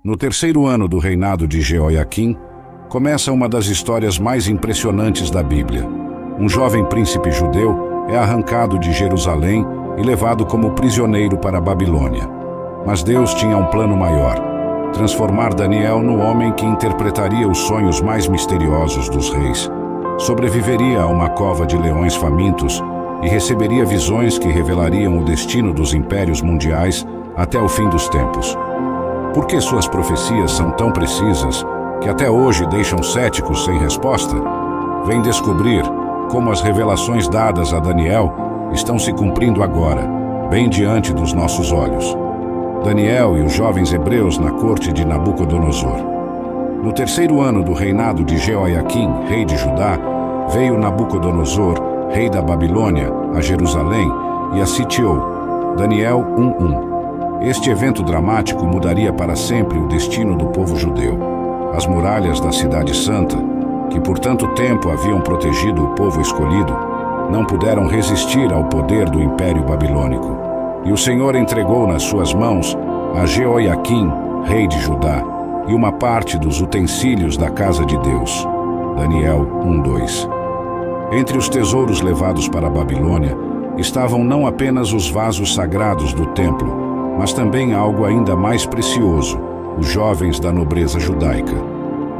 No terceiro ano do reinado de Jeoiaquim, começa uma das histórias mais impressionantes da Bíblia. Um jovem príncipe judeu é arrancado de Jerusalém e levado como prisioneiro para a Babilônia. Mas Deus tinha um plano maior: transformar Daniel no homem que interpretaria os sonhos mais misteriosos dos reis, sobreviveria a uma cova de leões famintos e receberia visões que revelariam o destino dos impérios mundiais até o fim dos tempos. Por que suas profecias são tão precisas que até hoje deixam céticos sem resposta? Vem descobrir como as revelações dadas a Daniel estão se cumprindo agora, bem diante dos nossos olhos. Daniel e os jovens hebreus na corte de Nabucodonosor. No terceiro ano do reinado de Jeoiaquim, rei de Judá, veio Nabucodonosor, rei da Babilônia, a Jerusalém e a sitiou. Daniel 1:1. Este evento dramático mudaria para sempre o destino do povo judeu. As muralhas da Cidade Santa, que por tanto tempo haviam protegido o povo escolhido, não puderam resistir ao poder do Império Babilônico. E o Senhor entregou nas suas mãos a Jeoiaquim, rei de Judá, e uma parte dos utensílios da casa de Deus. Daniel 1:2. Entre os tesouros levados para a Babilônia estavam não apenas os vasos sagrados do templo, mas também algo ainda mais precioso: os jovens da nobreza judaica.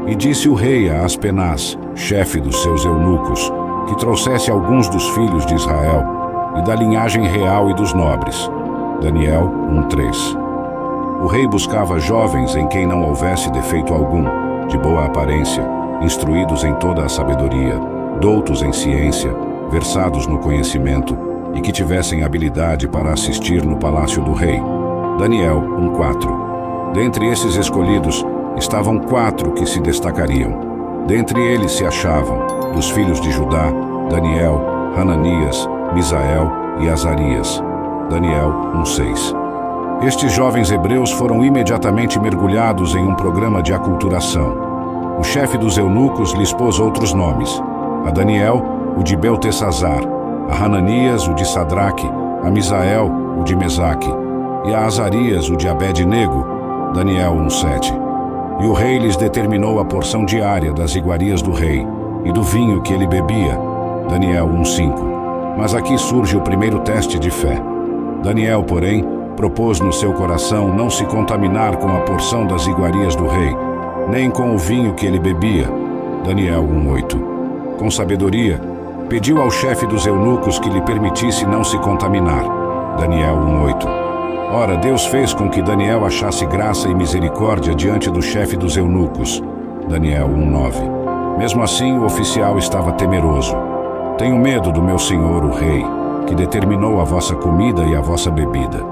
E disse o rei a Aspenaz, chefe dos seus eunucos, que trouxesse alguns dos filhos de Israel e da linhagem real e dos nobres. Daniel 1:3. O rei buscava jovens em quem não houvesse defeito algum, de boa aparência, instruídos em toda a sabedoria, doutos em ciência, versados no conhecimento e que tivessem habilidade para assistir no palácio do rei. Daniel 1:4. Dentre esses escolhidos estavam 4 que se destacariam. Dentre eles se achavam, dos filhos de Judá, Daniel, Hananias, Misael e Azarias. Daniel 1:6. Estes jovens hebreus foram imediatamente mergulhados em um programa de aculturação. O chefe dos eunucos lhes pôs outros nomes: a Daniel, o de Beltesazar; a Hananias, o de Sadraque; a Misael, o de Mesaque; e a Azarias, o de Abed-nego. Daniel 1:7. E o rei lhes determinou a porção diária das iguarias do rei e do vinho que ele bebia. Daniel 1:5. Mas aqui surge o primeiro teste de fé. Daniel, porém, propôs no seu coração não se contaminar com a porção das iguarias do rei, nem com o vinho que ele bebia. Daniel 1:8. Com sabedoria, pediu ao chefe dos eunucos que lhe permitisse não se contaminar. Daniel 1:8. Ora, Deus fez com que Daniel achasse graça e misericórdia diante do chefe dos eunucos. Daniel 1:9. Mesmo assim, o oficial estava temeroso. Tenho medo do meu senhor, o rei, que determinou a vossa comida e a vossa bebida.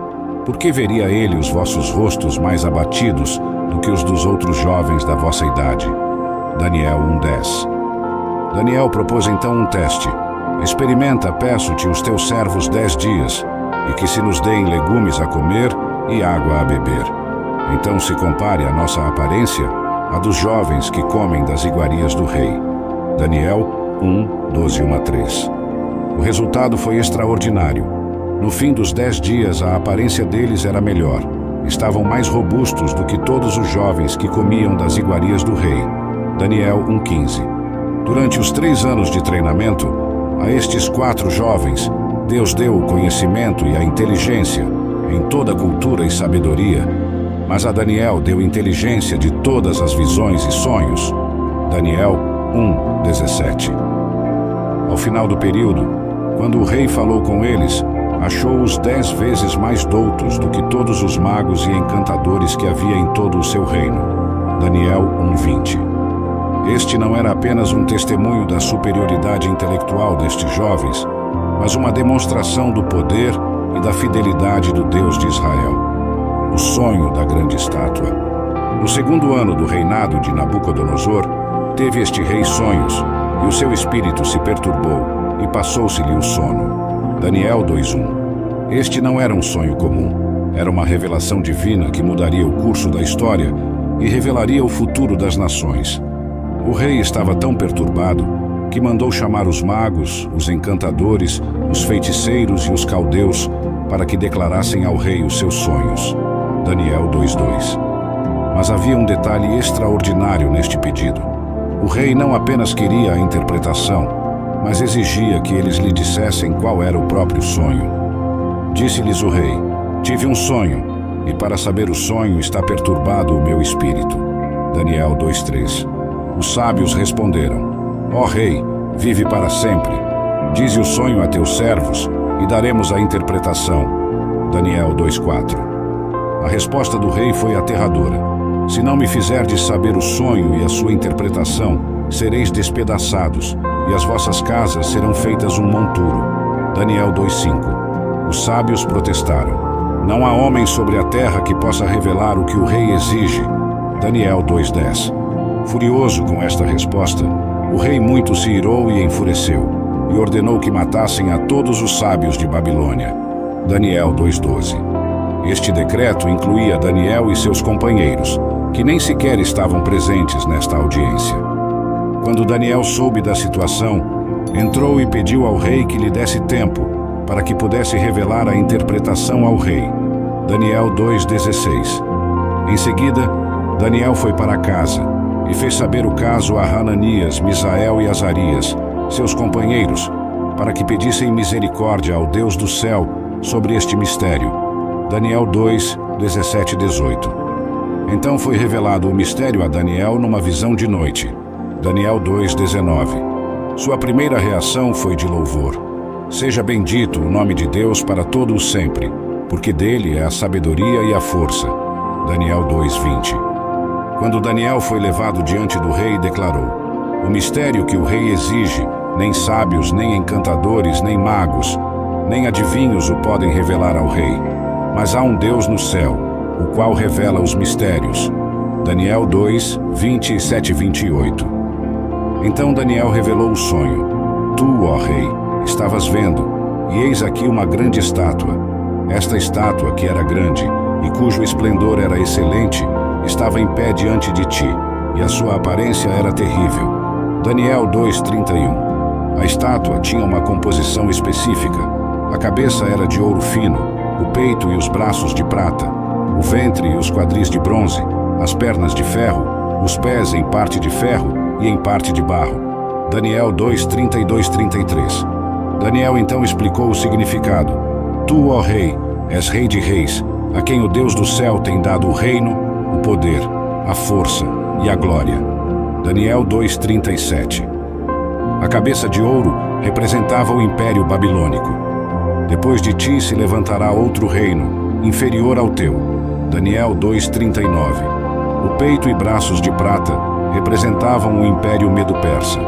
Por que veria ele os vossos rostos mais abatidos do que os dos outros jovens da vossa idade? Daniel 1:10. Daniel propôs então um teste. Experimenta, peço-te, os teus servos 10 dias, e que se nos deem legumes a comer e água a beber. Então se compare a nossa aparência à dos jovens que comem das iguarias do rei. Daniel 1:12-13. O resultado foi extraordinário. No fim dos 10 dias, a aparência deles era melhor. Estavam mais robustos do que todos os jovens que comiam das iguarias do rei. Daniel 1:15. Durante os 3 anos de treinamento, a estes 4 jovens, Deus deu o conhecimento e a inteligência em toda cultura e sabedoria, mas a Daniel deu inteligência de todas as visões e sonhos. Daniel 1:17. Ao final do período, quando o rei falou com eles, achou-os 10 vezes mais doutos do que todos os magos e encantadores que havia em todo o seu reino. Daniel 1:20. Este não era apenas um testemunho da superioridade intelectual destes jovens, mas uma demonstração do poder e da fidelidade do Deus de Israel. O sonho da grande estátua. No segundo ano do reinado de Nabucodonosor, teve este rei sonhos, e o seu espírito se perturbou, e passou-se-lhe o sono. Daniel 2:1. Este não era um sonho comum. Era uma revelação divina que mudaria o curso da história e revelaria o futuro das nações. O rei estava tão perturbado que mandou chamar os magos, os encantadores, os feiticeiros e os caldeus para que declarassem ao rei os seus sonhos. Daniel 2:2. Mas havia um detalhe extraordinário neste pedido. O rei não apenas queria a interpretação, mas exigia que eles lhe dissessem qual era o próprio sonho. Disse-lhes o rei: tive um sonho, e para saber o sonho está perturbado o meu espírito. Daniel 2:3. Os sábios responderam: ó rei, vive para sempre. Dize o sonho a teus servos, e daremos a interpretação. Daniel 2:4. A resposta do rei foi aterradora: se não me fizerdes saber o sonho e a sua interpretação, sereis despedaçados, e as vossas casas serão feitas um monturo. Daniel 2:5. Os sábios protestaram: não há homem sobre a terra que possa revelar o que o rei exige. Daniel 2:10. Furioso com esta resposta, o rei muito se irou e enfureceu, e ordenou que matassem a todos os sábios de Babilônia. Daniel 2:12. Este decreto incluía Daniel e seus companheiros, que nem sequer estavam presentes nesta audiência. Quando Daniel soube da situação, entrou e pediu ao rei que lhe desse tempo para que pudesse revelar a interpretação ao rei. Daniel 2:16. Em seguida, Daniel foi para casa e fez saber o caso a Hananias, Misael e Azarias, seus companheiros, para que pedissem misericórdia ao Deus do céu sobre este mistério. Daniel 2:17 e 18. Então foi revelado o mistério a Daniel numa visão de noite. Daniel 2:19. Sua primeira reação foi de louvor. Seja bendito o nome de Deus para todo o sempre, porque dele é a sabedoria e a força. Daniel 2:20. Quando Daniel foi levado diante do rei, declarou: o mistério que o rei exige, nem sábios, nem encantadores, nem magos, nem adivinhos o podem revelar ao rei. Mas há um Deus no céu, o qual revela os mistérios. Daniel 2:27 e 28. Então Daniel revelou o sonho. Tu, ó rei, estavas vendo, e eis aqui uma grande estátua. Esta estátua, que era grande, e cujo esplendor era excelente, estava em pé diante de ti, e a sua aparência era terrível. Daniel 2:31. A estátua tinha uma composição específica. A cabeça era de ouro fino, o peito e os braços de prata, o ventre e os quadris de bronze, as pernas de ferro, os pés em parte de ferro e em parte de barro. Daniel 2:32-33. Daniel então explicou o significado. Tu, ó rei, és rei de reis, a quem o Deus do céu tem dado o reino, o poder, a força e a glória. Daniel 2:37. A cabeça de ouro representava o Império Babilônico. Depois de ti se levantará outro reino, inferior ao teu. Daniel 2:39. O peito e braços de prata representavam o Império Medo-Persa.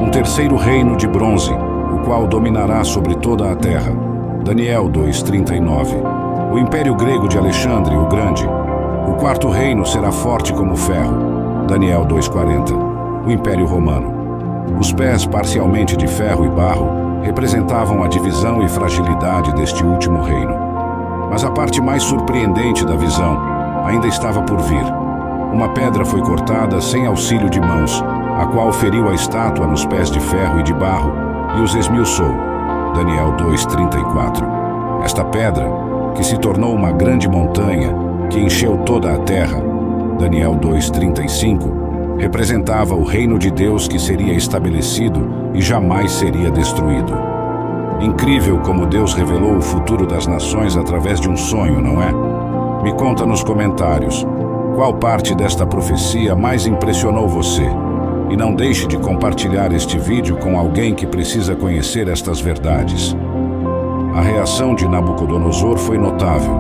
Um terceiro reino de bronze, o qual dominará sobre toda a terra. Daniel 2:39. O Império Grego de Alexandre o Grande. O quarto reino será forte como ferro. Daniel 2:40. O Império Romano. Os pés parcialmente de ferro e barro representavam a divisão e fragilidade deste último reino. Mas a parte mais surpreendente da visão ainda estava por vir. Uma pedra foi cortada sem auxílio de mãos, a qual feriu a estátua nos pés de ferro e de barro e os esmiuçou. Daniel 2:34. Esta pedra, que se tornou uma grande montanha, que encheu toda a terra. Daniel 2:35. Representava o reino de Deus que seria estabelecido e jamais seria destruído. Incrível como Deus revelou o futuro das nações através de um sonho, não é? Me conta nos comentários, qual parte desta profecia mais impressionou você? E não deixe de compartilhar este vídeo com alguém que precisa conhecer estas verdades. A reação de Nabucodonosor foi notável.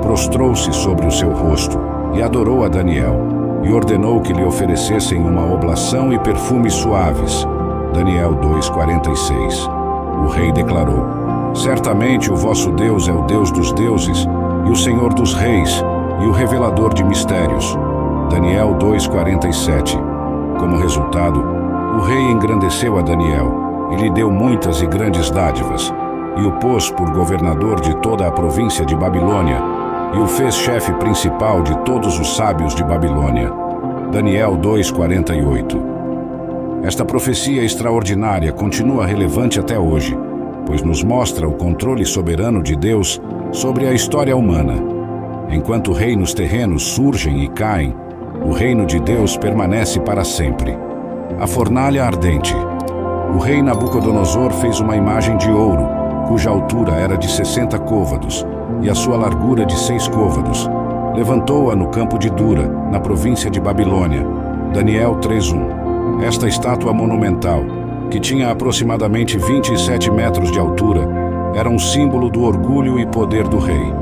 Prostrou-se sobre o seu rosto e adorou a Daniel, e ordenou que lhe oferecessem uma oblação e perfumes suaves. Daniel 2:46. O rei declarou: certamente o vosso Deus é o Deus dos deuses, e o Senhor dos reis, e o revelador de mistérios. Daniel 2:47. Como resultado, o rei engrandeceu a Daniel, e lhe deu muitas e grandes dádivas, e o pôs por governador de toda a província de Babilônia, e o fez chefe principal de todos os sábios de Babilônia. Daniel 2:48. Esta profecia extraordinária continua relevante até hoje, pois nos mostra o controle soberano de Deus sobre a história humana. Enquanto reinos terrenos surgem e caem, O reino de Deus permanece para sempre. A fornalha ardente. O rei Nabucodonosor fez uma imagem de ouro, cuja altura era de 60 côvados e a sua largura de 6 côvados. Levantou-a no campo de Dura, na província de Babilônia. Daniel 3:1. Esta estátua monumental, que tinha aproximadamente 27 metros de altura, era um símbolo do orgulho e poder do rei.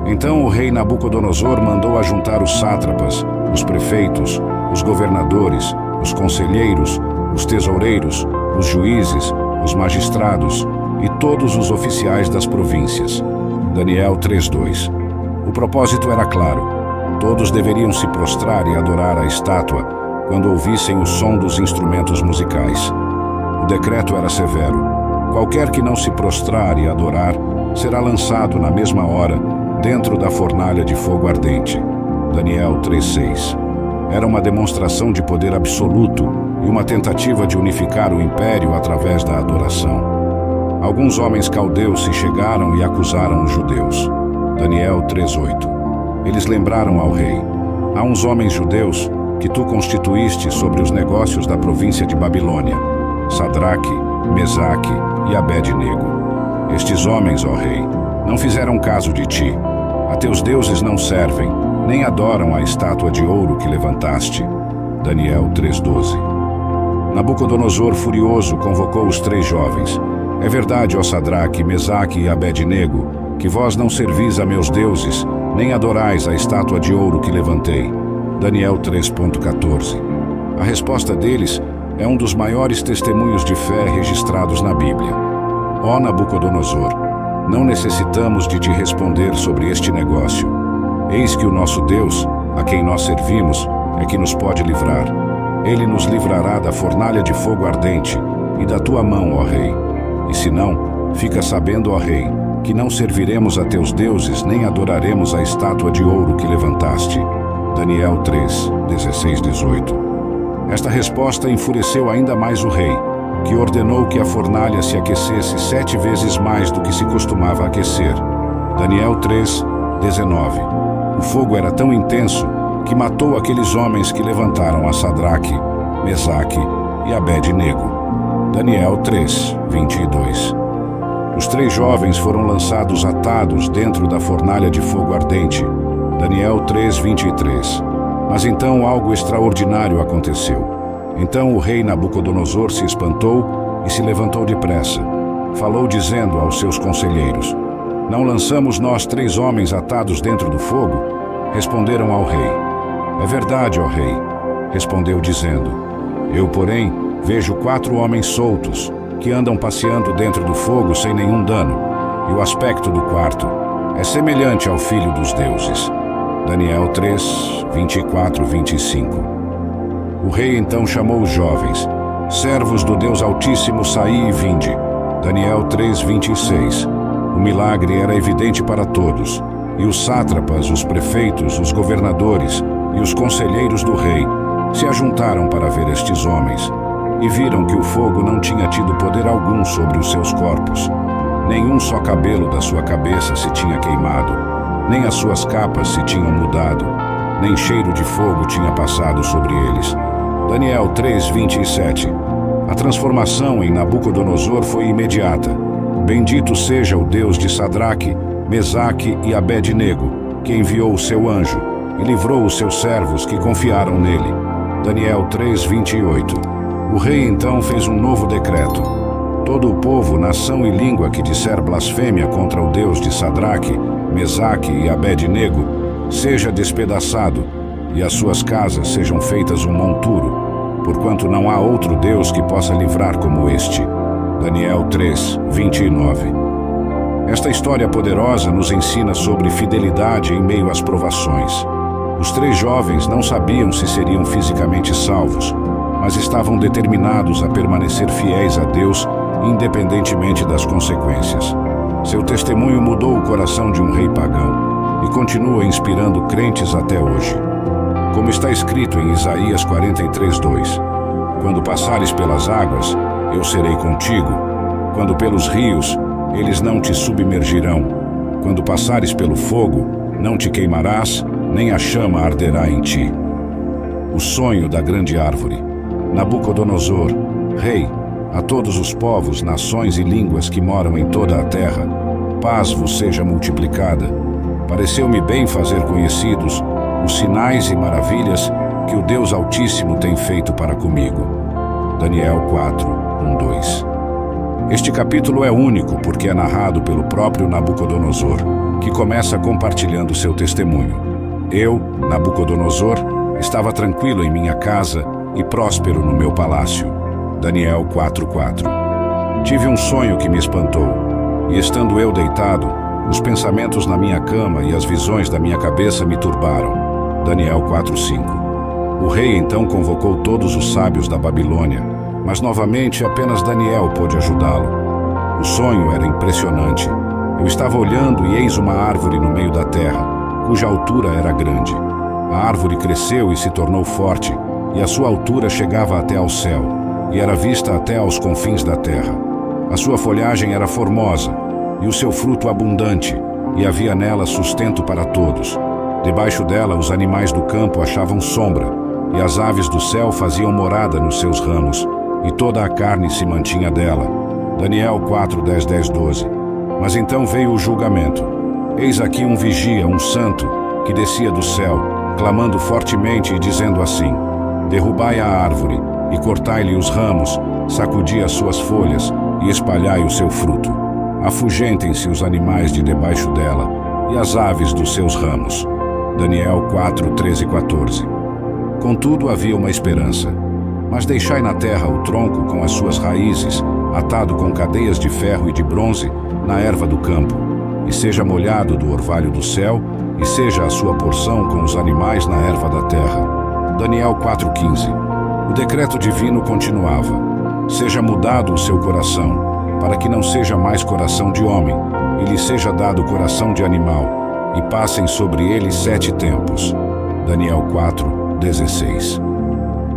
Então o rei Nabucodonosor mandou ajuntar os sátrapas, os prefeitos, os governadores, os conselheiros, os tesoureiros, os juízes, os magistrados e todos os oficiais das províncias. Daniel 3:2. O propósito era claro. Todos deveriam se prostrar e adorar a estátua quando ouvissem o som dos instrumentos musicais. O decreto era severo. Qualquer que não se prostrar e adorar será lançado na mesma hora dentro da fornalha de fogo ardente. Daniel 3:6. Era uma demonstração de poder absoluto e uma tentativa de unificar o império através da adoração. Alguns homens caldeus se chegaram e acusaram os judeus. Daniel 3:8. Eles lembraram ao rei: há uns homens judeus que tu constituíste sobre os negócios da província de Babilônia, Sadraque, Mesaque e Abed-nego. Estes homens, ó rei, não fizeram caso de ti. A teus deuses não servem, nem adoram a estátua de ouro que levantaste. Daniel 3:12. Nabucodonosor, furioso, convocou os 3 jovens. É verdade, ó Sadraque, Mesaque e Abed-nego, que vós não servis a meus deuses, nem adorais a estátua de ouro que levantei. Daniel 3:14. A resposta deles é um dos maiores testemunhos de fé registrados na Bíblia. Ó Nabucodonosor, não necessitamos de te responder sobre este negócio. Eis que o nosso Deus, a quem nós servimos, é que nos pode livrar. Ele nos livrará da fornalha de fogo ardente e da tua mão, ó rei. E se não, fica sabendo, ó rei, que não serviremos a teus deuses, nem adoraremos a estátua de ouro que levantaste. Daniel 3:16-18. Esta resposta enfureceu ainda mais o rei, que ordenou que a fornalha se aquecesse 7 vezes mais do que se costumava aquecer. Daniel 3:19. O fogo era tão intenso que matou aqueles homens que levantaram a Sadraque, Mesaque e Abed-nego. Daniel 3:22. Os 3 jovens foram lançados atados dentro da fornalha de fogo ardente. Daniel 3:23. Mas então algo extraordinário aconteceu. Então o rei Nabucodonosor se espantou e se levantou depressa. Falou dizendo aos seus conselheiros: não lançamos nós 3 homens atados dentro do fogo? Responderam ao rei: é verdade, ó rei. Respondeu dizendo: eu, porém, vejo 4 homens soltos, que andam passeando dentro do fogo sem nenhum dano, e o aspecto do quarto é semelhante ao filho dos deuses. Daniel 3:24-25. O rei então chamou os jovens: servos do Deus Altíssimo, saí e vinde. Daniel 3:26. O milagre era evidente para todos, e os sátrapas, os prefeitos, os governadores e os conselheiros do rei se ajuntaram para ver estes homens, e viram que o fogo não tinha tido poder algum sobre os seus corpos. Nenhum só cabelo da sua cabeça se tinha queimado, nem as suas capas se tinham mudado, nem cheiro de fogo tinha passado sobre eles. Daniel 3:27. A transformação em Nabucodonosor foi imediata. Bendito seja o Deus de Sadraque, Mesaque e Abed-nego, que enviou o seu anjo e livrou os seus servos que confiaram nele. Daniel 3:28. O rei então fez um novo decreto. Todo o povo, nação e língua que disser blasfêmia contra o Deus de Sadraque, Mesaque e Abed-nego, seja despedaçado, e as suas casas sejam feitas um monturo, porquanto não há outro Deus que possa livrar como este. Daniel 3:29. Esta história poderosa nos ensina sobre fidelidade em meio às provações. Os 3 jovens não sabiam se seriam fisicamente salvos, mas estavam determinados a permanecer fiéis a Deus, independentemente das consequências. Seu testemunho mudou o coração de um rei pagão e continua inspirando crentes até hoje. Como está escrito em Isaías 43:2, quando passares pelas águas, eu serei contigo. Quando pelos rios, eles não te submergirão. Quando passares pelo fogo, não te queimarás, nem a chama arderá em ti. o sonho da grande árvore. Nabucodonosor, rei, a todos os povos, nações e línguas que moram em toda a terra, paz vos seja multiplicada. Pareceu-me bem fazer conhecidos os sinais e maravilhas que o Deus Altíssimo tem feito para comigo. Daniel 4, 1, 2. Este capítulo é único porque é narrado pelo próprio Nabucodonosor, que começa compartilhando seu testemunho. Eu, Nabucodonosor, estava tranquilo em minha casa e próspero no meu palácio. Daniel 4:4. Tive um sonho que me espantou, e estando eu deitado, os pensamentos na minha cama e as visões da minha cabeça me turbaram. Daniel 4:5. O rei então convocou todos os sábios da Babilônia, mas novamente apenas Daniel pôde ajudá-lo. O sonho era impressionante. Eu estava olhando e eis uma árvore no meio da terra, cuja altura era grande. A árvore cresceu e se tornou forte, e a sua altura chegava até ao céu, e era vista até aos confins da terra. A sua folhagem era formosa, e o seu fruto abundante, e havia nela sustento para todos. Debaixo dela os animais do campo achavam sombra, e as aves do céu faziam morada nos seus ramos, e toda a carne se mantinha dela. Daniel 4, 10, 10, 12. Mas então veio o julgamento. Eis aqui um vigia, um santo, que descia do céu, clamando fortemente e dizendo assim: derrubai a árvore, e cortai-lhe os ramos, sacudi as suas folhas, e espalhai o seu fruto. Afugentem-se os animais de debaixo dela, e as aves dos seus ramos. Daniel 4, 13 e 14. Contudo havia uma esperança. Mas deixai na terra o tronco com as suas raízes, atado com cadeias de ferro e de bronze, na erva do campo, e seja molhado do orvalho do céu, e seja a sua porção com os animais na erva da terra. Daniel 4,15. O decreto divino continuava: seja mudado o seu coração, para que não seja mais coração de homem, e lhe seja dado coração de animal, e passem sobre ele 7 tempos. Daniel 4:16.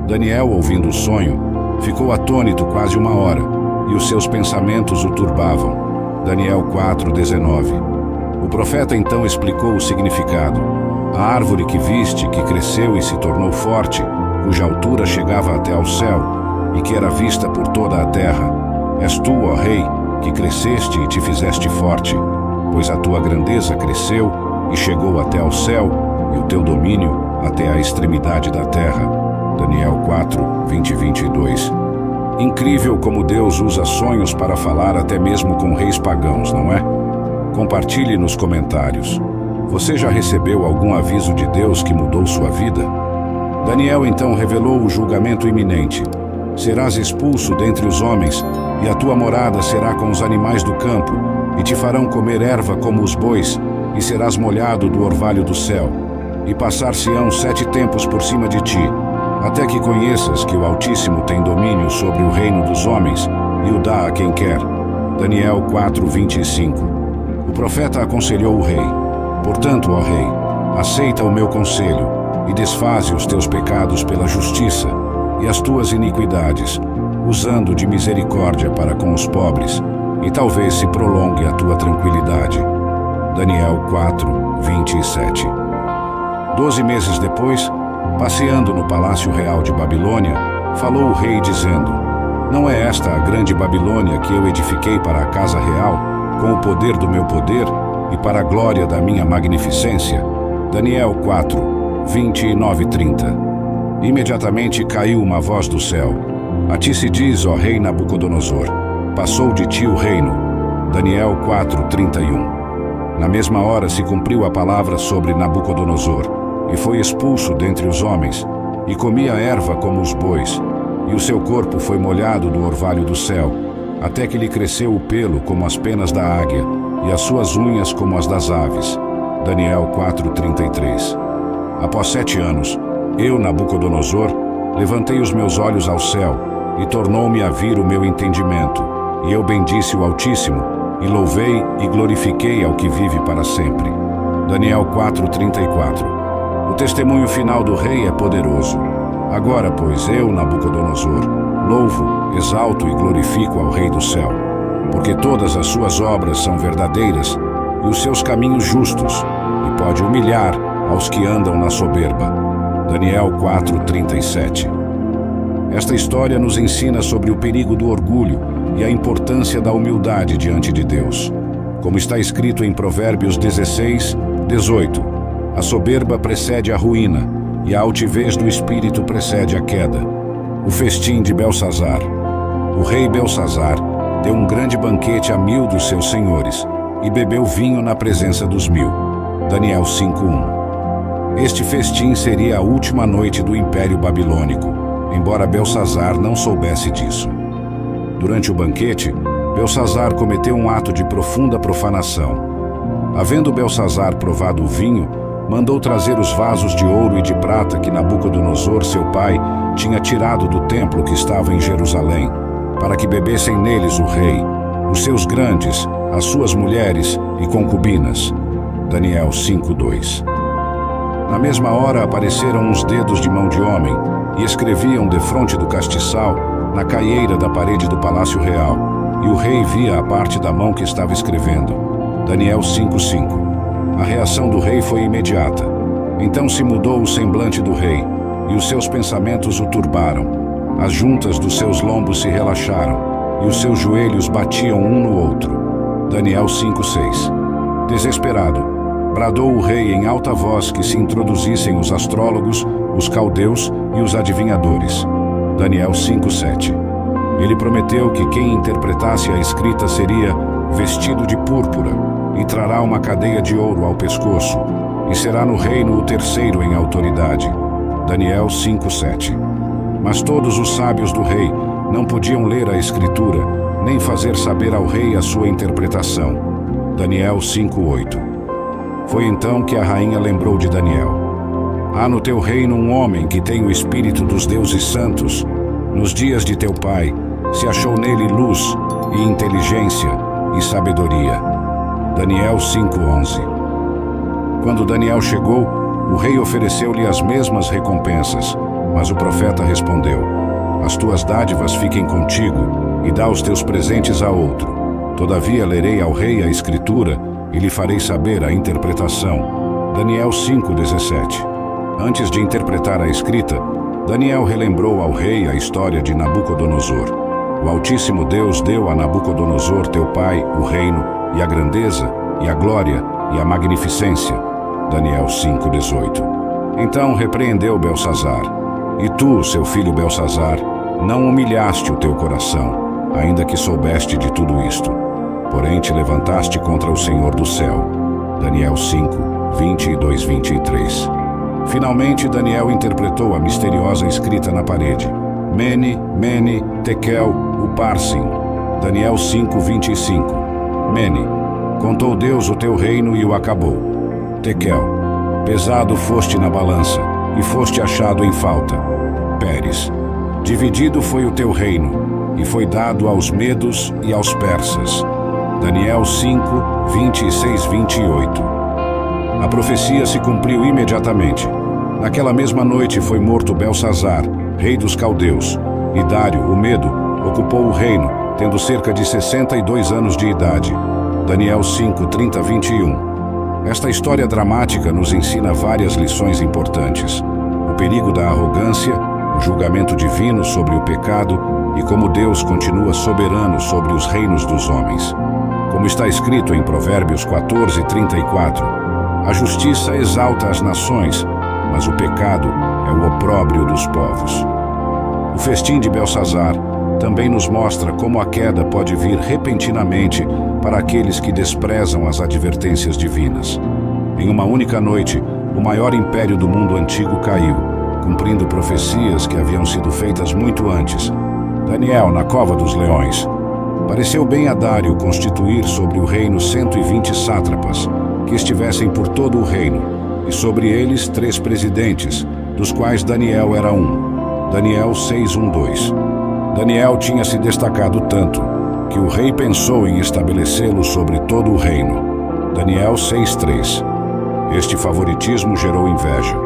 Daniel, ouvindo o sonho, ficou atônito quase 1 hora, e os seus pensamentos o turbavam. Daniel 4:19. O profeta então explicou o significado. A árvore que viste, que cresceu e se tornou forte, cuja altura chegava até ao céu, e que era vista por toda a terra, és tu, ó rei, que cresceste e te fizeste forte, pois a tua grandeza cresceu e chegou até ao céu, e o teu domínio até a extremidade da terra. Daniel 4, 20 e 22. Incrível como Deus usa sonhos para falar até mesmo com reis pagãos, não é? Compartilhe nos comentários. Você já recebeu algum aviso de Deus que mudou sua vida? Daniel então revelou o julgamento iminente. Serás expulso dentre os homens, e a tua morada será com os animais do campo, e te farão comer erva como os bois, e serás molhado do orvalho do céu, e passar-se-ão 7 tempos por cima de ti, até que conheças que o Altíssimo tem domínio sobre o reino dos homens, e o dá a quem quer. Daniel 4, 25. O profeta aconselhou o rei: portanto, ó rei, aceita o meu conselho, e desfaze os teus pecados pela justiça, e as tuas iniquidades, usando de misericórdia para com os pobres, e talvez se prolongue a tua tranquilidade. Daniel 4, 27. 12 meses depois, passeando no palácio real de Babilônia, falou o rei dizendo: não é esta a grande Babilônia que eu edifiquei para a casa real, com o poder do meu poder e para a glória da minha magnificência? Daniel 4, 29 e 30. Imediatamente caiu uma voz do céu: a ti se diz, ó rei Nabucodonosor, passou de ti o reino. Daniel 4, 31. Na mesma hora se cumpriu a palavra sobre Nabucodonosor, e foi expulso dentre os homens, e comia erva como os bois, e o seu corpo foi molhado do orvalho do céu, até que lhe cresceu o pelo como as penas da águia, e as suas unhas como as das aves. Daniel 4:33. Após 7 anos, eu, Nabucodonosor, levantei os meus olhos ao céu, e tornou-me a vir o meu entendimento, e eu bendisse o Altíssimo, e louvei e glorifiquei ao que vive para sempre. Daniel 4:34. O testemunho final do rei é poderoso. Agora, pois, eu, Nabucodonosor, louvo, exalto e glorifico ao Rei do céu, porque todas as suas obras são verdadeiras e os seus caminhos justos, e pode humilhar aos que andam na soberba. Daniel 4:37. Esta história nos ensina sobre o perigo do orgulho e a importância da humildade diante de Deus. Como está escrito em Provérbios 16:18, a soberba precede a ruína e a altivez do espírito precede a queda. O festim de Belsazar. O rei Belsazar deu um grande banquete a 1000 dos seus senhores e bebeu vinho na presença dos 1000. Daniel 5:1. Este festim seria a última noite do Império Babilônico, embora Belsazar não soubesse disso. Durante o banquete, Belsazar cometeu um ato de profunda profanação. Havendo Belsazar provado o vinho, mandou trazer os vasos de ouro e de prata que Nabucodonosor, seu pai, tinha tirado do templo que estava em Jerusalém, para que bebessem neles o rei, os seus grandes, as suas mulheres e concubinas. Daniel 5:2. Na mesma hora apareceram uns dedos de mão de homem e escreviam defronte do castiçal, na caieira da parede do palácio real, e o rei via a parte da mão que estava escrevendo. Daniel 5:5. A reação do rei foi imediata. Então se mudou o semblante do rei, e os seus pensamentos o turbaram. As juntas dos seus lombos se relaxaram, e os seus joelhos batiam um no outro. Daniel 5:6. Desesperado, bradou o rei em alta voz que se introduzissem os astrólogos, os caldeus e os adivinhadores. Daniel 5:7. Ele prometeu que quem interpretasse a escrita seria vestido de púrpura e trará uma cadeia de ouro ao pescoço, e será no reino o terceiro em autoridade. Daniel 5:7. Mas todos os sábios do rei não podiam ler a escritura, nem fazer saber ao rei a sua interpretação. Daniel 5:8. Foi então que a rainha lembrou de Daniel. Há no teu reino um homem que tem o espírito dos deuses santos. Nos dias de teu pai, se achou nele luz e inteligência e sabedoria. Daniel 5:11. Quando Daniel chegou, o rei ofereceu-lhe as mesmas recompensas, mas o profeta respondeu: as tuas dádivas fiquem contigo e dá os teus presentes a outro. Todavia lerei ao rei a escritura e lhe farei saber a interpretação. Daniel 5:17. Antes de interpretar a escrita, Daniel relembrou ao rei a história de Nabucodonosor. O Altíssimo Deus deu a Nabucodonosor, teu pai, o reino, e a grandeza, e a glória, e a magnificência. Daniel 5:18. Então repreendeu Belsazar: e tu, seu filho Belsazar, não humilhaste o teu coração, ainda que soubeste de tudo isto. Porém te levantaste contra o Senhor do céu. Daniel 5:22-23. Finalmente Daniel interpretou a misteriosa escrita na parede. Mene, Mene, Tekel, Upharsin. Daniel 5:25. Mene, contou Deus o teu reino e o acabou. Tekel, pesado foste na balança e foste achado em falta. Pérez, dividido foi o teu reino e foi dado aos medos e aos persas. Daniel 5:26-28. A profecia se cumpriu imediatamente. Naquela mesma noite foi morto Belsazar, rei dos caldeus, e Dário, o Medo, ocupou o reino, tendo cerca de 62 anos de idade. Daniel 5:30-21. Esta história dramática nos ensina várias lições importantes: o perigo da arrogância, o julgamento divino sobre o pecado e como Deus continua soberano sobre os reinos dos homens. Como está escrito em Provérbios 14:34, a justiça exalta as nações, mas o pecado é o opróbrio dos povos. O festim de Belsazar também nos mostra como a queda pode vir repentinamente para aqueles que desprezam as advertências divinas. Em uma única noite, o maior império do mundo antigo caiu, cumprindo profecias que haviam sido feitas muito antes. Daniel, na cova dos leões. Pareceu bem a Dário constituir sobre o reino 120 sátrapas, que estivessem por todo o reino, e sobre eles 3 presidentes, dos quais Daniel era um. Daniel 6:1-2. Daniel tinha se destacado tanto, que o rei pensou em estabelecê-lo sobre todo o reino. Daniel 6:3. Este favoritismo gerou inveja.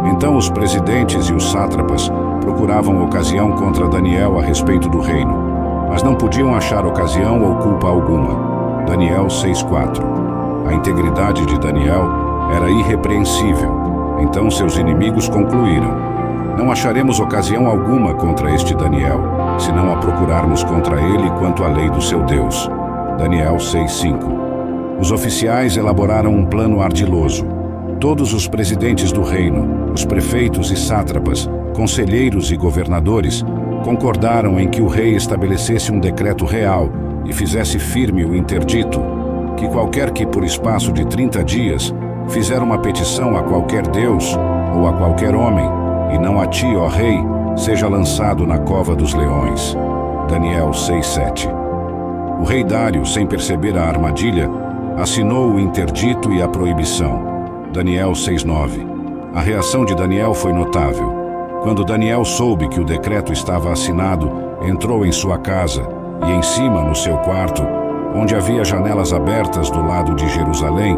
Então os presidentes e os sátrapas procuravam ocasião contra Daniel a respeito do reino, mas não podiam achar ocasião ou culpa alguma. Daniel 6:4. A integridade de Daniel era irrepreensível. Então seus inimigos concluíram: não acharemos ocasião alguma contra este Daniel, senão a procurarmos contra ele quanto à lei do seu Deus. Daniel 6:5. Os oficiais elaboraram um plano ardiloso. Todos os presidentes do reino, os prefeitos e sátrapas, conselheiros e governadores, concordaram em que o rei estabelecesse um decreto real e fizesse firme o interdito, que qualquer que por espaço de 30 dias fizer uma petição a qualquer deus ou a qualquer homem, e não a ti, ó rei, seja lançado na cova dos leões. Daniel 6:7. O rei Dário, sem perceber a armadilha, assinou o interdito e a proibição. Daniel 6:9. A reação de Daniel foi notável. Quando Daniel soube que o decreto estava assinado, entrou em sua casa e em cima, no seu quarto, onde havia janelas abertas do lado de Jerusalém,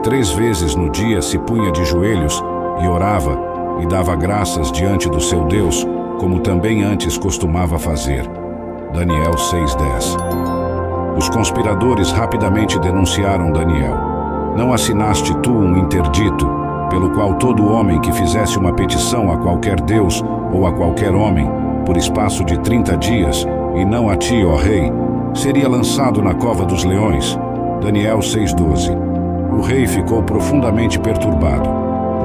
3 vezes no dia se punha de joelhos e orava e dava graças diante do seu Deus, como também antes costumava fazer. Daniel 6:10. Os conspiradores rapidamente denunciaram Daniel. Não assinaste tu um interdito, pelo qual todo homem que fizesse uma petição a qualquer deus ou a qualquer homem, por espaço de 30 dias, e não a ti, ó rei, seria lançado na cova dos leões? Daniel 6:12. O rei ficou profundamente perturbado.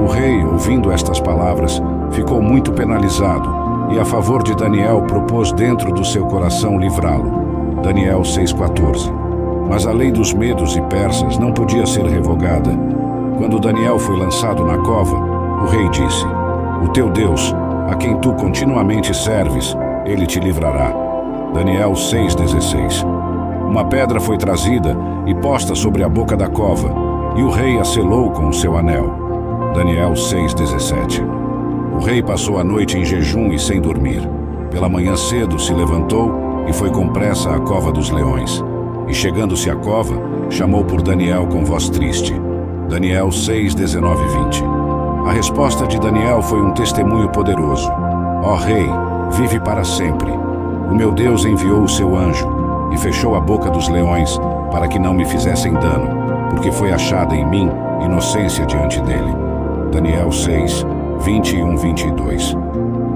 O rei, ouvindo estas palavras, ficou muito penalizado e a favor de Daniel propôs dentro do seu coração livrá-lo. Daniel 6:14. Mas a lei dos medos e persas não podia ser revogada. Quando Daniel foi lançado na cova, o rei disse: o teu Deus, a quem tu continuamente serves, ele te livrará. Daniel 6:16. Uma pedra foi trazida e posta sobre a boca da cova, e o rei a selou com o seu anel. Daniel 6:17. O rei passou a noite em jejum e sem dormir. Pela manhã cedo se levantou e foi com pressa à cova dos leões. E chegando-se à cova, chamou por Daniel com voz triste. Daniel 6:19 e 20. A resposta de Daniel foi um testemunho poderoso. Ó rei, vive para sempre. O meu Deus enviou o seu anjo e fechou a boca dos leões para que não me fizessem dano, porque foi achada em mim inocência diante dele. Daniel 6:21-22.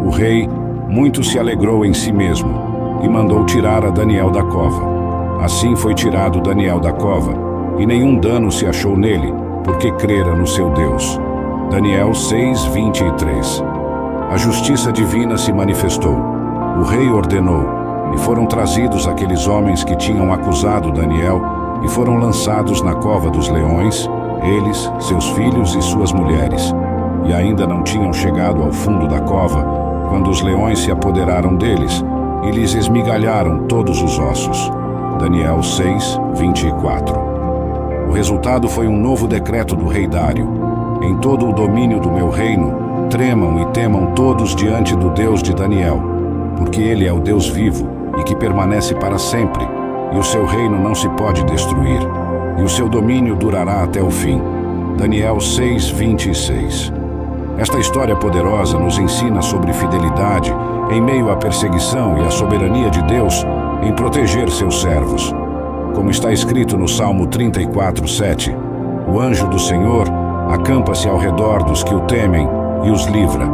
O rei muito se alegrou em si mesmo e mandou tirar a Daniel da cova. Assim foi tirado Daniel da cova, e nenhum dano se achou nele, porque crera no seu Deus. Daniel 6:23. A justiça divina se manifestou. O rei ordenou, e foram trazidos aqueles homens que tinham acusado Daniel, e foram lançados na cova dos leões, eles, seus filhos e suas mulheres. E ainda não tinham chegado ao fundo da cova, quando os leões se apoderaram deles, e lhes esmigalharam todos os ossos. Daniel 6:24. O resultado foi um novo decreto do rei Dário. Em todo o domínio do meu reino, tremam e temam todos diante do Deus de Daniel, porque ele é o Deus vivo e que permanece para sempre, e o seu reino não se pode destruir, e o seu domínio durará até o fim. Daniel 6:26. Esta história poderosa nos ensina sobre fidelidade em meio à perseguição e a soberania de Deus em proteger seus servos. Como está escrito no Salmo 34:7, o anjo do Senhor acampa-se ao redor dos que o temem e os livra.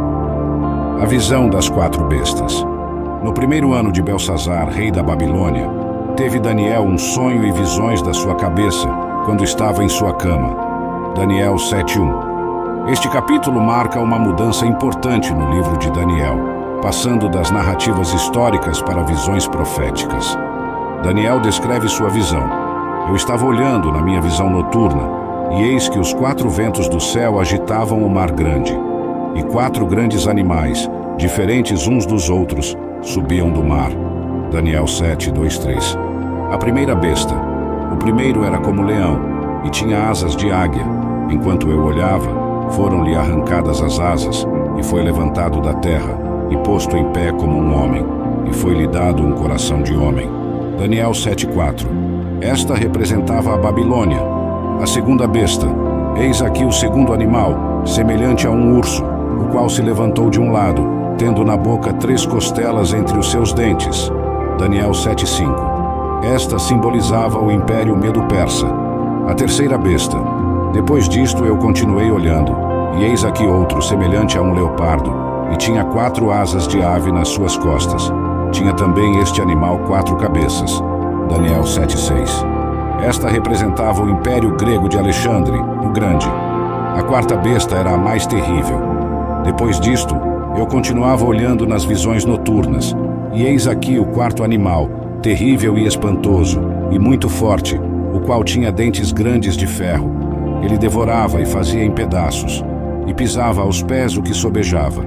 A visão das 4 bestas. No primeiro ano de Belsazar, rei da Babilônia, teve Daniel um sonho e visões da sua cabeça quando estava em sua cama. Daniel 7:1. Este capítulo marca uma mudança importante no livro de Daniel, passando das narrativas históricas para visões proféticas. Daniel descreve sua visão. Eu estava olhando na minha visão noturna, e eis que os 4 ventos do céu agitavam o mar grande, e 4 grandes animais, diferentes uns dos outros, subiam do mar. Daniel 7:2-3. A primeira besta. O primeiro era como leão, e tinha asas de águia. Enquanto eu olhava, foram-lhe arrancadas as asas, e foi levantado da terra, e posto em pé como um homem, e foi-lhe dado um coração de homem. Daniel 7:4. Esta representava a Babilônia. A segunda besta. Eis aqui o segundo animal, semelhante a um urso, o qual se levantou de um lado, tendo na boca 3 costelas entre os seus dentes. Daniel 7:5. Esta simbolizava o Império Medo-Persa. A terceira besta. Depois disto eu continuei olhando, E eis aqui outro semelhante a um leopardo, e tinha 4 asas de ave nas suas costas. Tinha também este animal 4 cabeças. Daniel 7:6. Esta representava o império grego de Alexandre, o Grande. A 4ª besta era a mais terrível. Depois disto, eu continuava olhando nas visões noturnas, e eis aqui o 4º animal, terrível e espantoso, e muito forte, o qual tinha dentes grandes de ferro. Ele devorava e fazia em pedaços, e pisava aos pés o que sobejava.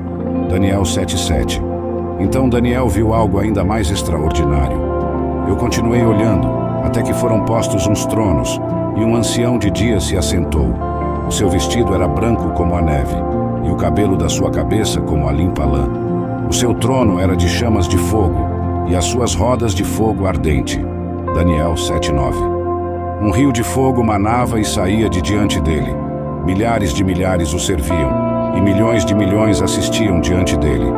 Daniel 7:7. Então Daniel viu algo ainda mais extraordinário. Eu continuei olhando, até que foram postos uns tronos, e um ancião de dia se assentou. O seu vestido era branco como a neve, e o cabelo da sua cabeça como a limpa lã. O seu trono era de chamas de fogo, e as suas rodas de fogo ardente. Daniel 7:9. Um rio de fogo manava e saía de diante dele. Milhares de milhares o serviam, e milhões de milhões assistiam diante dele.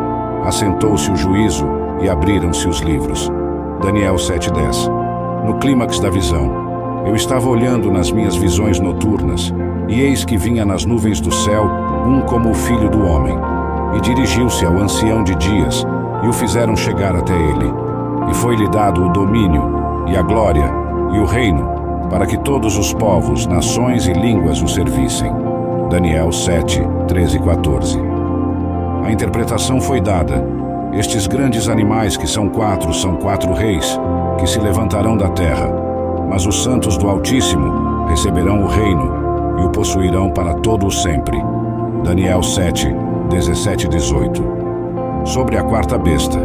Assentou-se o juízo, e abriram-se os livros. Daniel 7:10. No clímax da visão, eu estava olhando nas minhas visões noturnas, e eis que vinha nas nuvens do céu um como o Filho do Homem, e dirigiu-se ao ancião de dias, e o fizeram chegar até ele. E foi-lhe dado o domínio, e a glória, e o reino, para que todos os povos, nações e línguas o servissem. Daniel 7:13 e 14. A interpretação foi dada. Estes grandes animais que são 4 reis, que se levantarão da terra, mas os santos do Altíssimo receberão o reino e o possuirão para todo o sempre. Daniel 7:17 e 18. Sobre a 4ª besta,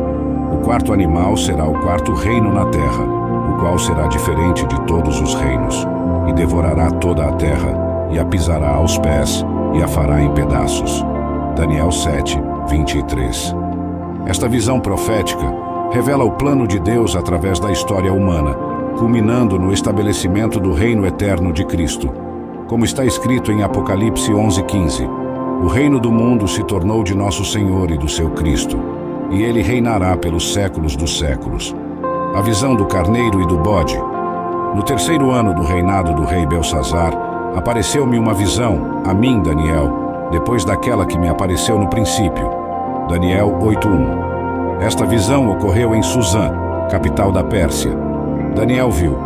o 4º animal será o 4º reino na terra, o qual será diferente de todos os reinos, e devorará toda a terra, e a pisará aos pés, e a fará em pedaços. Daniel 7:23. Esta visão profética revela o plano de Deus através da história humana, culminando no estabelecimento do reino eterno de Cristo. Como está escrito em Apocalipse 11:15, o reino do mundo se tornou de nosso Senhor e do seu Cristo, e ele reinará pelos séculos dos séculos. A visão do carneiro e do bode. No 3º ano do reinado do rei Belsazar, apareceu-me uma visão, a mim, Daniel, depois daquela que me apareceu no princípio. Daniel 8:1. Esta visão ocorreu em Suzã, capital da Pérsia. Daniel viu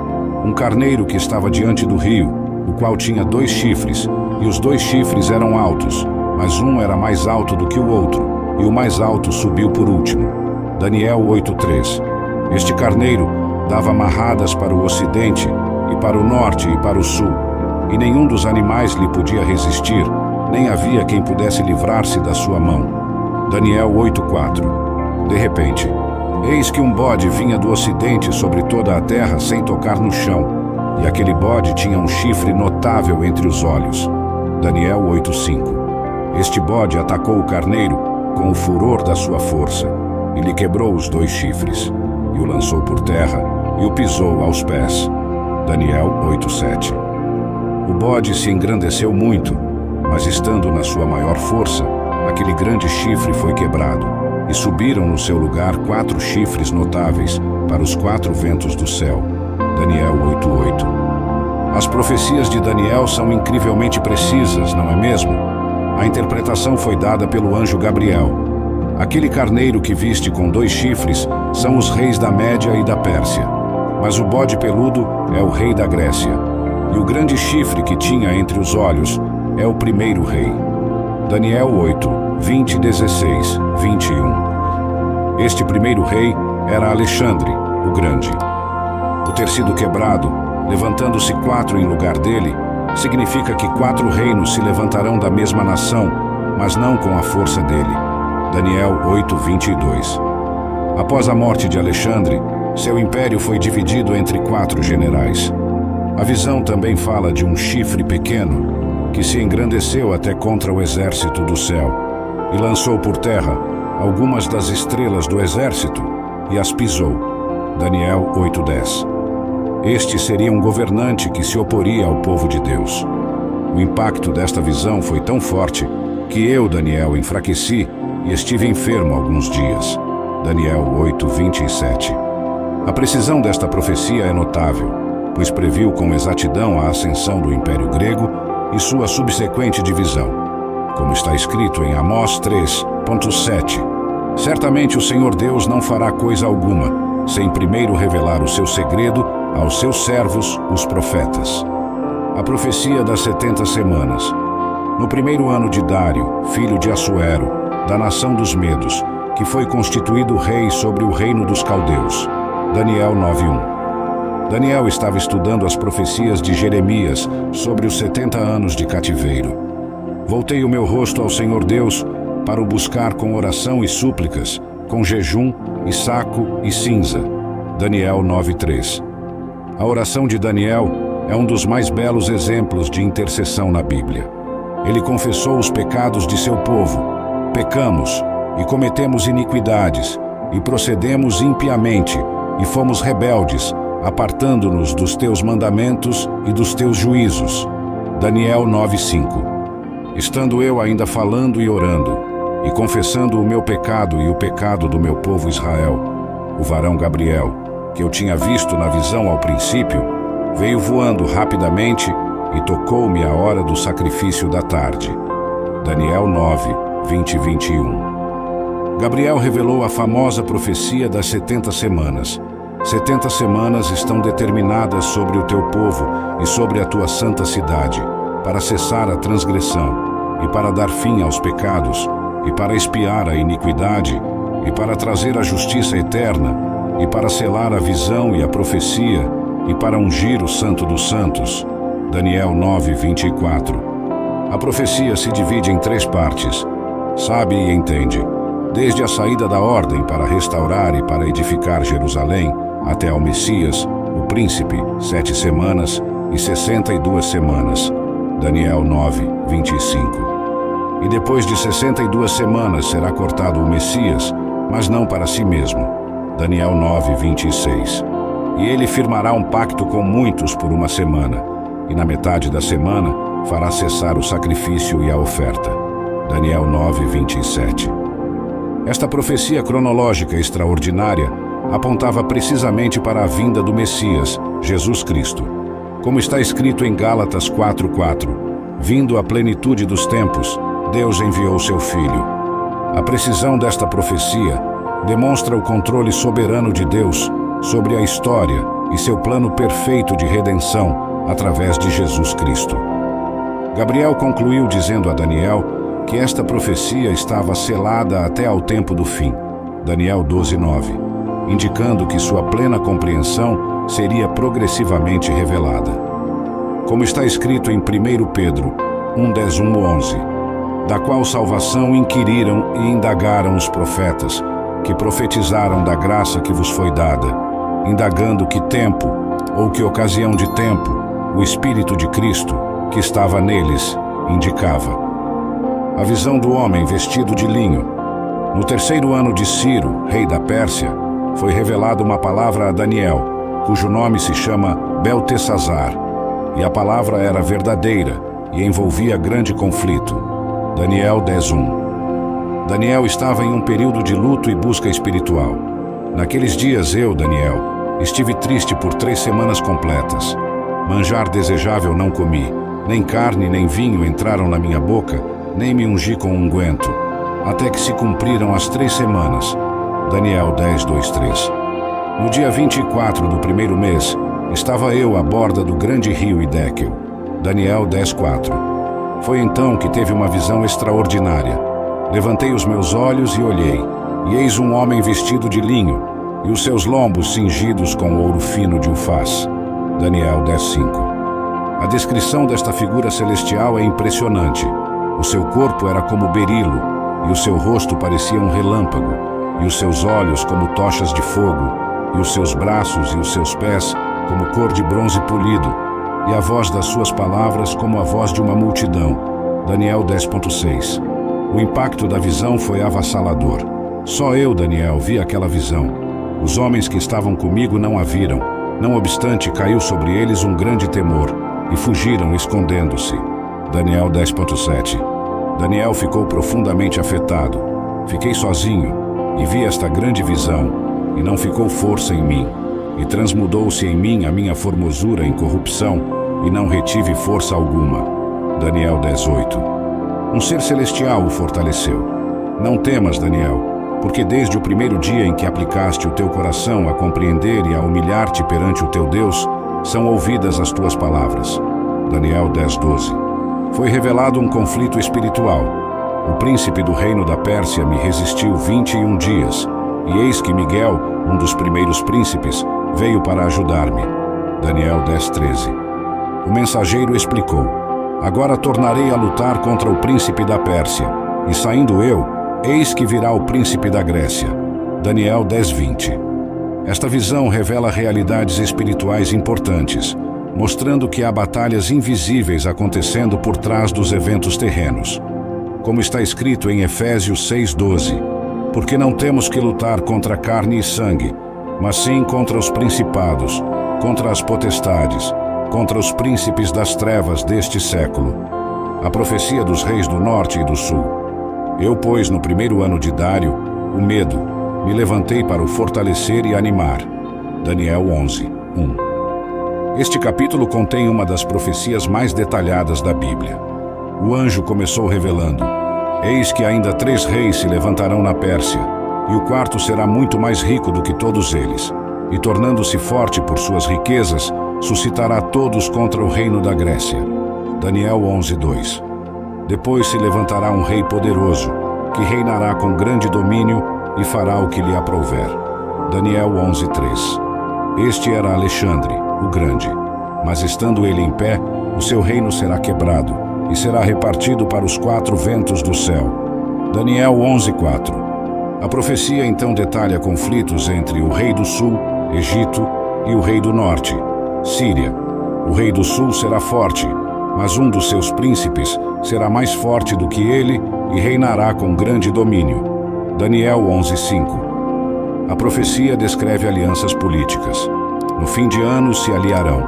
um carneiro que estava diante do rio, o qual tinha 2 chifres, e os 2 chifres eram altos, mas um era mais alto do que o outro, e o mais alto subiu por último. Daniel 8:3. Este carneiro dava marradas para o ocidente, e para o norte e para o sul, e nenhum dos animais lhe podia resistir, nem havia quem pudesse livrar-se da sua mão. Daniel 8:4. De repente, eis que um bode vinha do ocidente sobre toda a terra sem tocar no chão, e aquele bode tinha um chifre notável entre os olhos. Daniel 8:5. Este bode atacou o carneiro com o furor da sua força, e lhe quebrou os 2 chifres, e o lançou por terra, e o pisou aos pés. Daniel 8:7. O bode se engrandeceu muito, mas estando na sua maior força, aquele grande chifre foi quebrado, e subiram no seu lugar 4 chifres notáveis para os 4 ventos do céu. Daniel 8:8. As profecias de Daniel são incrivelmente precisas, não é mesmo? A interpretação foi dada pelo anjo Gabriel. Aquele carneiro que viste com 2 chifres são os reis da Média e da Pérsia, mas o bode peludo é o rei da Grécia, e o grande chifre que tinha entre os olhos é o primeiro rei. Daniel 8:20, 16, 21. Este primeiro rei era Alexandre, o Grande. O ter sido quebrado, levantando-se 4 em lugar dele, significa que 4 reinos se levantarão da mesma nação, mas não com a força dele. Daniel 8:22. Após a morte de Alexandre, seu império foi dividido entre 4 generais. A visão também fala de um chifre pequeno, que se engrandeceu até contra o exército do céu, e lançou por terra algumas das estrelas do exército, e as pisou. Daniel 8:10. Este seria um governante que se oporia ao povo de Deus. O impacto desta visão foi tão forte que eu, Daniel, enfraqueci e estive enfermo alguns dias. Daniel 8:27. A precisão desta profecia é notável, pois previu com exatidão a ascensão do Império Grego e sua subsequente divisão. como está escrito em Amós 3:7. Certamente o Senhor Deus não fará coisa alguma, sem primeiro revelar o seu segredo aos seus servos, os profetas. A profecia das 70 semanas. No primeiro ano de Dário, filho de Assuero, da nação dos Medos, que foi constituído rei sobre o reino dos caldeus. Daniel 9:1. Daniel estava estudando as profecias de Jeremias sobre os 70 anos de cativeiro. Voltei o meu rosto ao Senhor Deus para o buscar com oração e súplicas, com jejum e saco e cinza. Daniel 9:3. A oração de Daniel é um dos mais belos exemplos de intercessão na Bíblia. Ele confessou os pecados de seu povo. Pecamos e cometemos iniquidades, e procedemos impiamente, e fomos rebeldes, apartando-nos dos teus mandamentos e dos teus juízos. Daniel 9:5. Estando eu ainda falando e orando, e confessando o meu pecado e o pecado do meu povo Israel, o varão Gabriel, que eu tinha visto na visão ao princípio, veio voando rapidamente e tocou-me a hora do sacrifício da tarde. Daniel 9:20-21. Gabriel revelou a famosa profecia das 70 semanas. 70 semanas estão determinadas sobre o teu povo e sobre a tua santa cidade, para cessar a transgressão, e para dar fim aos pecados, e para expiar a iniquidade, e para trazer a justiça eterna, e para selar a visão e a profecia, e para ungir o Santo dos Santos. Daniel 9:24. A profecia se divide em 3 partes. Sabe e entende, desde a saída da ordem para restaurar e para edificar Jerusalém, até ao Messias, o príncipe, 7 semanas e 62 semanas. Daniel 9:25. E depois de 62 semanas será cortado o Messias, mas não para si mesmo. Daniel 9:26. E ele firmará um pacto com muitos por 1 semana, e na metade da semana fará cessar o sacrifício e a oferta. Daniel 9:27. Esta profecia cronológica extraordinária apontava precisamente para a vinda do Messias, Jesus Cristo. Como está escrito em Gálatas 4:4, vindo a plenitude dos tempos, Deus enviou seu Filho. A precisão desta profecia demonstra o controle soberano de Deus sobre a história e seu plano perfeito de redenção através de Jesus Cristo. Gabriel concluiu dizendo a Daniel que esta profecia estava selada até ao tempo do fim. Daniel 12:9, indicando que sua plena compreensão seria progressivamente revelada. Como está escrito em 1 Pedro 1:10-11, da qual salvação inquiriram e indagaram os profetas, que profetizaram da graça que vos foi dada, indagando que tempo, ou que ocasião de tempo, o Espírito de Cristo, que estava neles, indicava. A visão do homem vestido de linho. No 3º ano de Ciro, rei da Pérsia, foi revelada uma palavra a Daniel, cujo nome se chama Beltesazar, e a palavra era verdadeira e envolvia grande conflito. Daniel 10:1. Daniel estava em um período de luto e busca espiritual. Naqueles dias eu, Daniel, estive triste por 3 semanas completas. Manjar desejável não comi, nem carne nem vinho entraram na minha boca, nem me ungi com unguento, até que se cumpriram as 3 semanas. Daniel 10:2-3. No dia 24 do 1º mês, estava eu à borda do grande rio Hiddekel. Daniel 10:4. Foi então que teve uma visão extraordinária. Levantei os meus olhos e olhei, e eis um homem vestido de linho, e os seus lombos cingidos com ouro fino de Ufaz. Daniel 10:5. A descrição desta figura celestial é impressionante. O seu corpo era como berilo, e o seu rosto parecia um relâmpago, e os seus olhos como tochas de fogo, e os seus braços e os seus pés como cor de bronze polido, e a voz das suas palavras como a voz de uma multidão. Daniel 10:6. O impacto da visão foi avassalador. Só eu, Daniel, vi aquela visão. Os homens que estavam comigo não a viram. Não obstante, caiu sobre eles um grande temor, e fugiram escondendo-se. Daniel 10:7. Daniel ficou profundamente afetado. Fiquei sozinho, e vi esta grande visão, e não ficou força em mim, e transmudou-se em mim a minha formosura em corrupção, e não retive força alguma. Daniel 10:8. Um ser celestial o fortaleceu. Não temas, Daniel, porque desde o primeiro dia em que aplicaste o teu coração a compreender e a humilhar-te perante o teu Deus, são ouvidas as tuas palavras. Daniel 10:12. Foi revelado um conflito espiritual. O príncipe do reino da Pérsia me resistiu 21 dias, e eis que Miguel, um dos primeiros príncipes, veio para ajudar-me. Daniel 10:13. O mensageiro explicou: agora tornarei a lutar contra o príncipe da Pérsia, e saindo eu, eis que virá o príncipe da Grécia. Daniel 10:20. Esta visão revela realidades espirituais importantes, mostrando que há batalhas invisíveis acontecendo por trás dos eventos terrenos. Como está escrito em Efésios 6:12, porque não temos que lutar contra carne e sangue, mas sim contra os principados, contra as potestades, contra os príncipes das trevas deste século. A profecia dos reis do norte e do sul. Eu, pois, no primeiro ano de Dário, o medo, me levantei para o fortalecer e animar. Daniel 11:1. Este capítulo contém uma das profecias mais detalhadas da Bíblia. O anjo começou revelando: eis que ainda 3 reis se levantarão na Pérsia, e o quarto será muito mais rico do que todos eles, e tornando-se forte por suas riquezas, suscitará todos contra o reino da Grécia. Daniel 11:2. Depois se levantará um rei poderoso, que reinará com grande domínio e fará o que lhe aprouver. Daniel 11:3. Este era Alexandre, o Grande, mas estando ele em pé, o seu reino será quebrado, e será repartido para os 4 ventos do céu. Daniel 11:4. A profecia então detalha conflitos entre o rei do sul, Egito, e o rei do norte, Síria. O rei do sul será forte, mas um dos seus príncipes será mais forte do que ele e reinará com grande domínio. Daniel 11:5. A profecia descreve alianças políticas. No fim de anos se aliarão,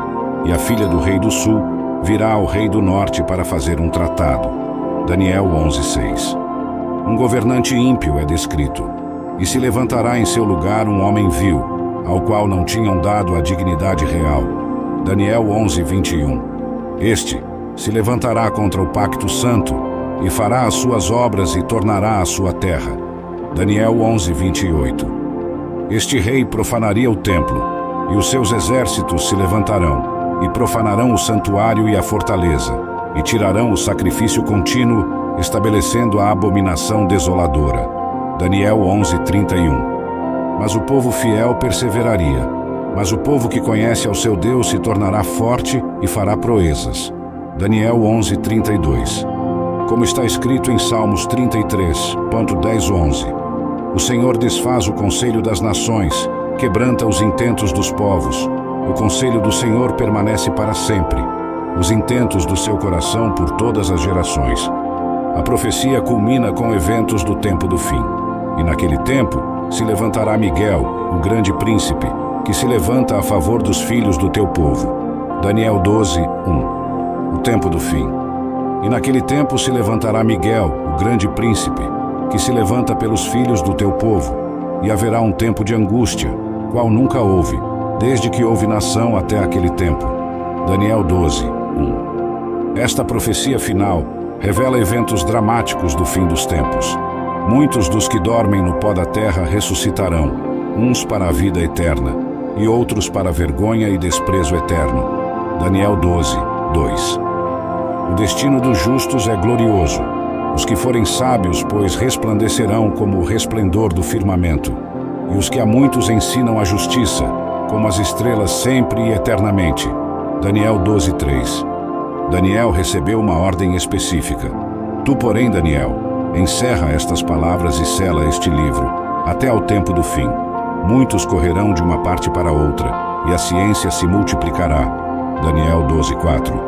e a filha do rei do sul virá ao rei do norte para fazer um tratado. Daniel 11:6. Um governante ímpio é descrito, e se levantará em seu lugar um homem vil, ao qual não tinham dado a dignidade real. Daniel 11:21. Este se levantará contra o pacto santo, e fará as suas obras e tornará a sua terra. Daniel 11:28. Este rei profanaria o templo, e os seus exércitos se levantarão, e profanarão o santuário e a fortaleza, e tirarão o sacrifício contínuo, estabelecendo a abominação desoladora. Daniel 11:31. Mas o povo fiel perseveraria, mas o povo que conhece ao seu Deus se tornará forte e fará proezas. Daniel 11:32. Como está escrito em Salmos 33:10-11. O Senhor desfaz o conselho das nações, quebranta os intentos dos povos. O conselho do Senhor permanece para sempre, os intentos do seu coração por todas as gerações. A profecia culmina com eventos do tempo do fim. E naquele tempo se levantará Miguel, o grande príncipe, que se levanta a favor dos filhos do teu povo. Daniel 12:1. O tempo do fim. E naquele tempo se levantará Miguel, o grande príncipe, que se levanta pelos filhos do teu povo, e haverá um tempo de angústia, qual nunca houve, desde que houve nação até aquele tempo. Daniel 12:1. Esta profecia final revela eventos dramáticos do fim dos tempos. Muitos dos que dormem no pó da terra ressuscitarão, uns para a vida eterna, e outros para a vergonha e desprezo eterno. Daniel 12:2. O destino dos justos é glorioso. Os que forem sábios, pois, resplandecerão como o resplendor do firmamento. E os que a muitos ensinam a justiça, como as estrelas sempre e eternamente. Daniel 12:3. Daniel recebeu uma ordem específica. Tu, porém, Daniel, encerra estas palavras e sela este livro, até ao tempo do fim. Muitos correrão de uma parte para outra, e a ciência se multiplicará. Daniel 12:4.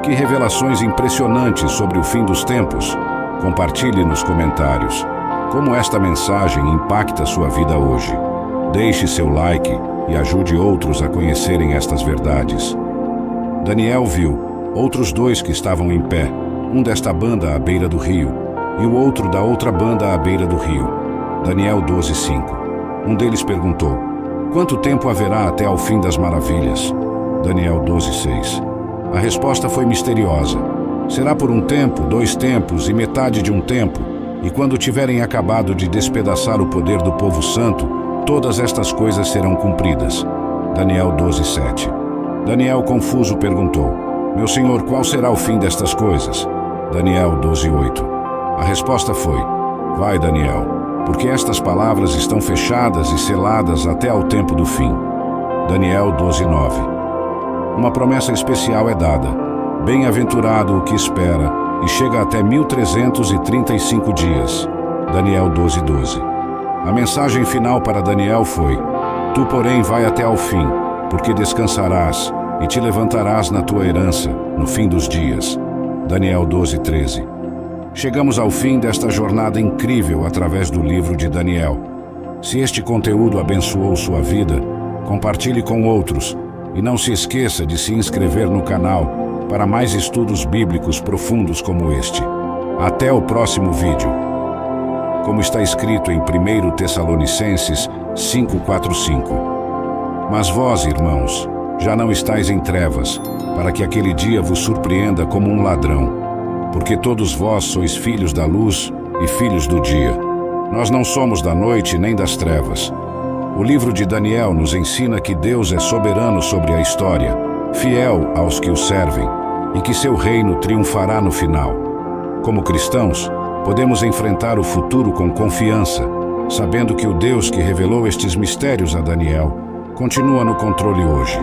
Que revelações impressionantes sobre o fim dos tempos! Compartilhe nos comentários como esta mensagem impacta sua vida hoje. Deixe seu like e ajude outros a conhecerem estas verdades. Daniel viu outros 2 que estavam em pé, um desta banda à beira do rio, e o outro da outra banda à beira do rio. Daniel 12:5. Um deles perguntou: quanto tempo haverá até ao fim das maravilhas? Daniel 12:6. A resposta foi misteriosa. Será por um tempo, 2 tempos e metade de um tempo, e quando tiverem acabado de despedaçar o poder do povo santo, todas estas coisas serão cumpridas. Daniel 12:7. Daniel, confuso, perguntou: Meu senhor, qual será o fim destas coisas? Daniel 12:8. A resposta foi: Vai, Daniel, porque estas palavras estão fechadas e seladas até ao tempo do fim. Daniel 12:9. Uma promessa especial é dada: Bem-aventurado o que espera, e chega até 1335 dias. Daniel 12:12. A mensagem final para Daniel foi: Tu, porém, vai até ao fim, porque descansarás e te levantarás na tua herança, no fim dos dias. Daniel 12:13. Chegamos ao fim desta jornada incrível através do livro de Daniel. Se este conteúdo abençoou sua vida, compartilhe com outros e não se esqueça de se inscrever no canal para mais estudos bíblicos profundos como este. Até o próximo vídeo. Como está escrito em 1 Tessalonicenses 5:4-5. Mas vós, irmãos, já não estáis em trevas, para que aquele dia vos surpreenda como um ladrão, porque todos vós sois filhos da luz e filhos do dia. Nós não somos da noite nem das trevas. O livro de Daniel nos ensina que Deus é soberano sobre a história, fiel aos que o servem, e que seu reino triunfará no final. Como cristãos, podemos enfrentar o futuro com confiança, sabendo que o Deus que revelou estes mistérios a Daniel continua no controle hoje.